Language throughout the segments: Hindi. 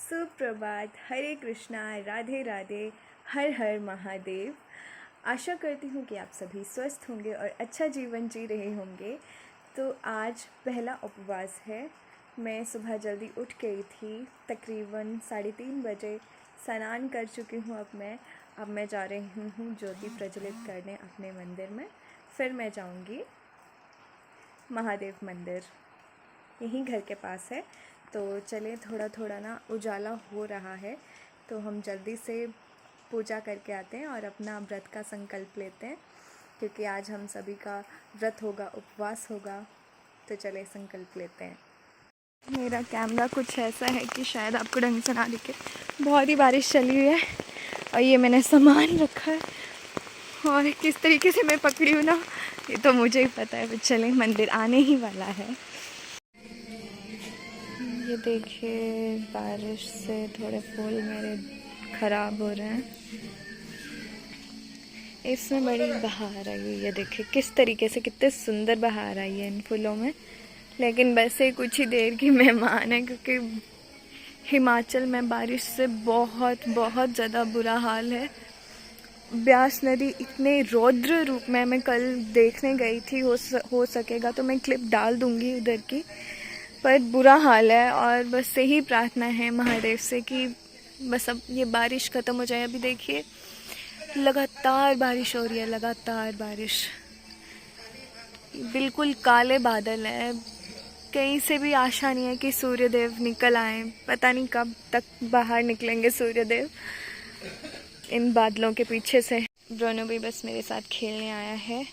सुप्रभात, हरे कृष्णा, राधे राधे, हर हर महादेव। आशा करती हूँ कि आप सभी स्वस्थ होंगे और अच्छा जीवन जी रहे होंगे। तो आज पहला उपवास है। मैं सुबह जल्दी उठ गई थी, तकरीबन 3:30 बजे स्नान कर चुकी हूँ। अब मैं जा रही हूँ ज्योति प्रज्वलित करने अपने मंदिर में। फिर मैं जाऊँगी महादेव मंदिर, यहीं घर के पास है। तो चले, थोड़ा थोड़ा ना उजाला हो रहा है, तो हम जल्दी से पूजा करके आते हैं और अपना व्रत का संकल्प लेते हैं, क्योंकि आज हम सभी का व्रत होगा, उपवास होगा। तो चले संकल्प लेते हैं। मेरा कैमरा कुछ ऐसा है कि शायद आपको ढंग से ना दिखे। बहुत ही बारिश चली हुई है और ये मैंने सामान रखा है और किस तरीके से मैं पकड़ी हूँ ना, ये तो मुझे ही पता है। चले, मंदिर आने ही वाला है। ये देखिए, बारिश से थोड़े फूल मेरे ख़राब हो रहे हैं। इसमें बड़ी बहार आई हुई है, देखिए किस तरीके से, कितने सुंदर बहार आई है इन फूलों में। लेकिन वैसे कुछ ही देर की मेहमान है, क्योंकि हिमाचल में बारिश से बहुत बहुत ज़्यादा बुरा हाल है। ब्यास नदी इतने रौद्र रूप में मैं कल देखने गई थी, हो सकेगा तो मैं क्लिप डाल दूँगी उधर की, पर बुरा हाल है। और बस यही प्रार्थना है महादेव से कि बस अब ये बारिश ख़त्म हो जाए। अभी देखिए लगातार बारिश हो रही है, लगातार बारिश, बिल्कुल काले बादल हैं। कहीं से भी आशा नहीं है कि सूर्यदेव निकल आए। पता नहीं कब तक बाहर निकलेंगे सूर्यदेव इन बादलों के पीछे से। ब्रोनो भी बस मेरे साथ खेलने आया है।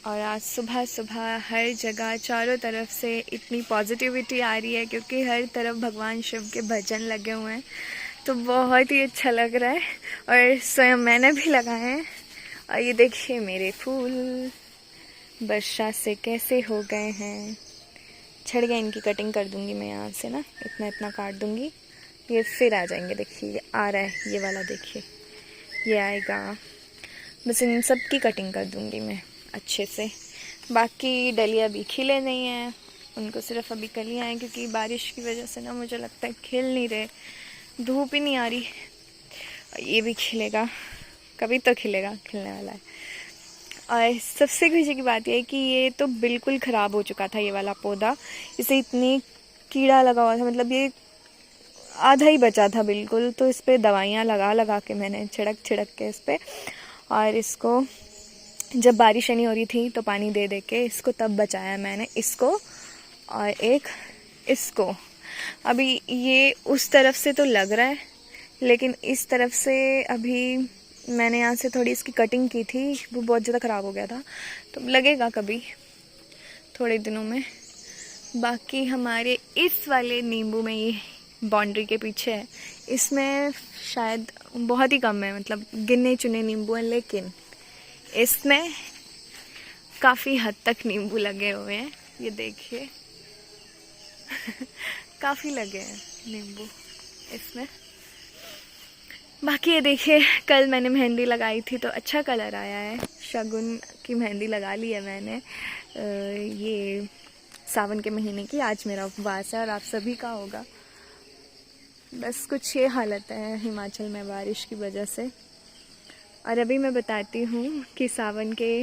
और आज सुबह सुबह हर जगह चारों तरफ से इतनी पॉजिटिविटी आ रही है, क्योंकि हर तरफ भगवान शिव के भजन लगे हुए हैं। तो बहुत ही अच्छा लग रहा है और स्वयं मैंने भी लगाए हैं। और ये देखिए मेरे फूल वर्षा से कैसे हो गए हैं, छड़ गए। इनकी कटिंग कर दूंगी मैं यहाँ से ना, इतना इतना काट दूंगी, ये फिर आ जाएंगे। देखिए ये आ रहा है, ये वाला देखिए, ये आएगा। बस इन सब की कटिंग कर दूंगी मैं अच्छे से। बाकी डलिया भी खिले नहीं हैं, उनको सिर्फ अभी कलियाँ हैं, क्योंकि बारिश की वजह से ना मुझे लगता है खिल नहीं रहे, धूप ही नहीं आ रही। ये भी खिलेगा, कभी तो खिलेगा, खिलने वाला है। और सबसे खुशी की बात यह है कि ये तो बिल्कुल ख़राब हो चुका था, ये वाला पौधा। इसे इतनी कीड़ा लगा हुआ था, मतलब ये आधा ही बचा था बिल्कुल। तो इस पर दवाइयाँ लगा लगा के मैंने छिड़क के इस पर, और इसको जब बारिश नहीं हो रही थी तो पानी दे दे के इसको तब बचाया मैंने, इसको और एक इसको। अभी ये उस तरफ से तो लग रहा है, लेकिन इस तरफ से अभी मैंने यहाँ से थोड़ी इसकी कटिंग की थी, वो बहुत ज़्यादा ख़राब हो गया था, तो लगेगा कभी थोड़े दिनों में। बाकी हमारे इस वाले नींबू में, ये बाउंड्री के पीछे है, इसमें शायद बहुत ही कम है, मतलब गिने चुने नींबू हैं, लेकिन इसमें काफ़ी हद तक नींबू लगे हुए हैं। ये देखिए काफ़ी लगे हैं नींबू इसमें। बाकी ये देखिए, कल मैंने मेहंदी लगाई थी तो अच्छा कलर आया है। शगुन की मेहंदी लगा ली है मैंने। ये सावन के महीने की आज मेरा उपवास है और आप सभी का होगा। बस कुछ ये हालत है हिमाचल में बारिश की वजह से। और अभी मैं बताती हूँ कि सावन के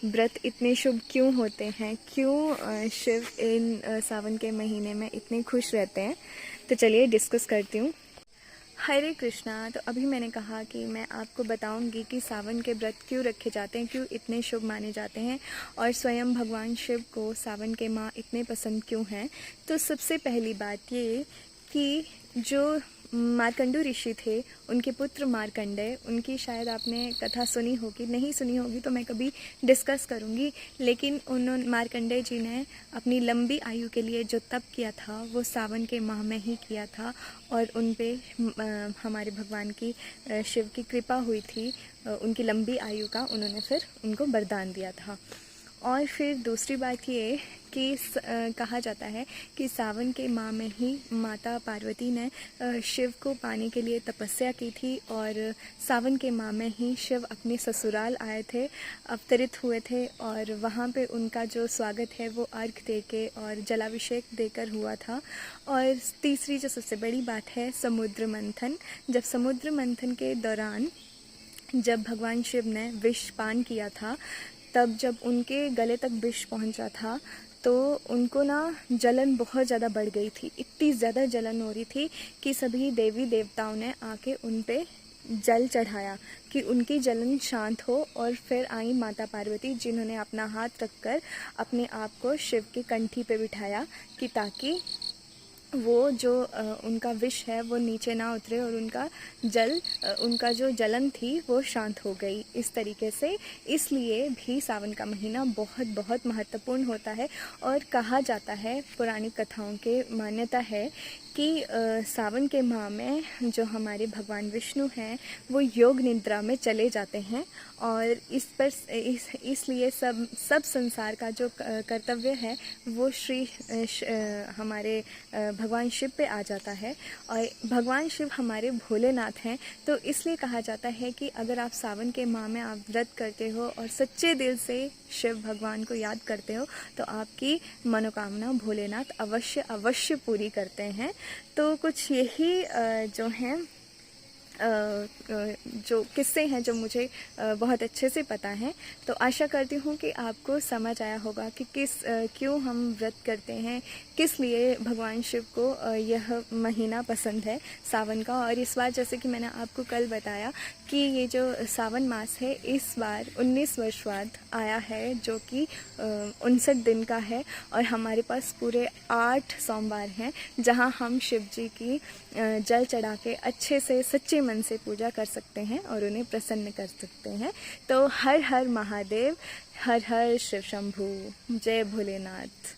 व्रत इतने शुभ क्यों होते हैं, क्यों शिव इन सावन के महीने में इतने खुश रहते हैं। तो चलिए डिस्कस करती हूँ। हरे कृष्णा। तो अभी मैंने कहा कि मैं आपको बताऊंगी कि सावन के व्रत क्यों रखे जाते हैं, क्यों इतने शुभ माने जाते हैं, और स्वयं भगवान शिव को सावन के माह इतने पसंद क्यों हैं। तो सबसे पहली बात ये कि जो मार्कंडू ऋषि थे, उनके पुत्र मार्कंडेय, उनकी शायद आपने कथा सुनी होगी, नहीं सुनी होगी तो मैं कभी डिस्कस करूँगी। लेकिन उन्होंने, मार्कंडेय जी ने अपनी लंबी आयु के लिए जो तप किया था वो सावन के माह में ही किया था, और उन पे हमारे भगवान की, शिव की कृपा हुई थी। उनकी लंबी आयु का उन्होंने फिर उनको वरदान दिया था। और फिर दूसरी बात ये कहा जाता है कि सावन के माह में ही माता पार्वती ने शिव को पाने के लिए तपस्या की थी और सावन के माह में ही शिव अपने ससुराल आए थे, अवतरित हुए थे और वहाँ पे उनका जो स्वागत है वो अर्घ देके और जलाभिषेक देकर हुआ था। और तीसरी जो सबसे बड़ी बात है समुद्र मंथन। जब समुद्र मंथन के दौरान जब भगवान शिव ने विष पान किया था, तब जब उनके गले तक विष पहुंचा था तो उनको ना जलन बहुत ज़्यादा बढ़ गई थी। इतनी ज़्यादा जलन हो रही थी कि सभी देवी देवताओं ने आके उन पे जल चढ़ाया कि उनकी जलन शांत हो। और फिर आई माता पार्वती, जिन्होंने अपना हाथ रखकर अपने आप को शिव की कंठी पे बिठाया कि ताकि वो जो उनका विष है वो नीचे ना उतरे और उनका जो जलन थी वो शांत हो गई। इस तरीके से इसलिए भी सावन का महीना बहुत बहुत महत्वपूर्ण होता है। और कहा जाता है, पौराणिक कथाओं के मान्यता है कि सावन के माह में जो हमारे भगवान विष्णु हैं वो योग निद्रा में चले जाते हैं और इसलिए सब संसार का जो कर्तव्य है वो हमारे भगवान शिव पे आ जाता है। और भगवान शिव हमारे भोलेनाथ हैं, तो इसलिए कहा जाता है कि अगर आप सावन के माह में आप व्रत करते हो और सच्चे दिल से शिव भगवान को याद करते हो तो आपकी मनोकामना भोलेनाथ अवश्य पूरी करते हैं। तो कुछ यही जो हैं जो किस्से हैं जो मुझे बहुत अच्छे से पता हैं। तो आशा करती हूँ कि आपको समझ आया होगा कि क्यों हम व्रत करते हैं, किस लिए भगवान शिव को यह महीना पसंद है सावन का। और इस बार जैसे कि मैंने आपको कल बताया कि ये जो सावन मास है इस बार 19 वर्ष बाद आया है, जो कि 59 दिन का है। और हमारे पास पूरे 8 सोमवार हैं जहाँ हम शिव जी की जल चढ़ा के अच्छे से सच्चे मन से पूजा कर सकते हैं और उन्हें प्रसन्न कर सकते हैं। तो हर हर महादेव, हर हर शिव शंभू, जय भोलेनाथ।